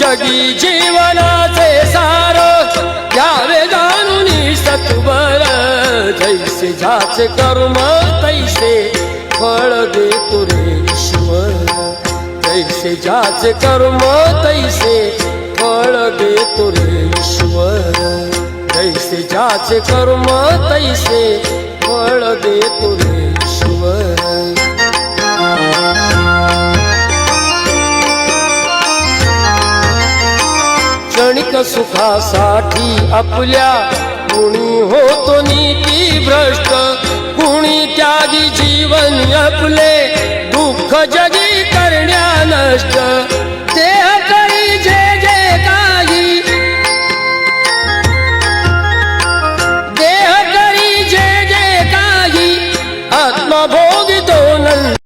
जगी जीवनाचे सार घ्यावे जाणून सत्वर जैसे ज्याचे कर्म तैसे फळ देतो रे ईश्वर जैसे ज्याचे कर्म तैसे फळ देतो रे ईश्वर जैसे ज्याचे कर्म तैसे फळ देतो रे ईश्वर क्षणिक सुखासाठी आपल्या कुणी होतो नीती भ्रष्ट कुणी त्यागी जीवन आपले दुःख जगी करण्या नष्ट देह करी जे जे काही देह करी जे जे काही आत्मभोगी तो नंद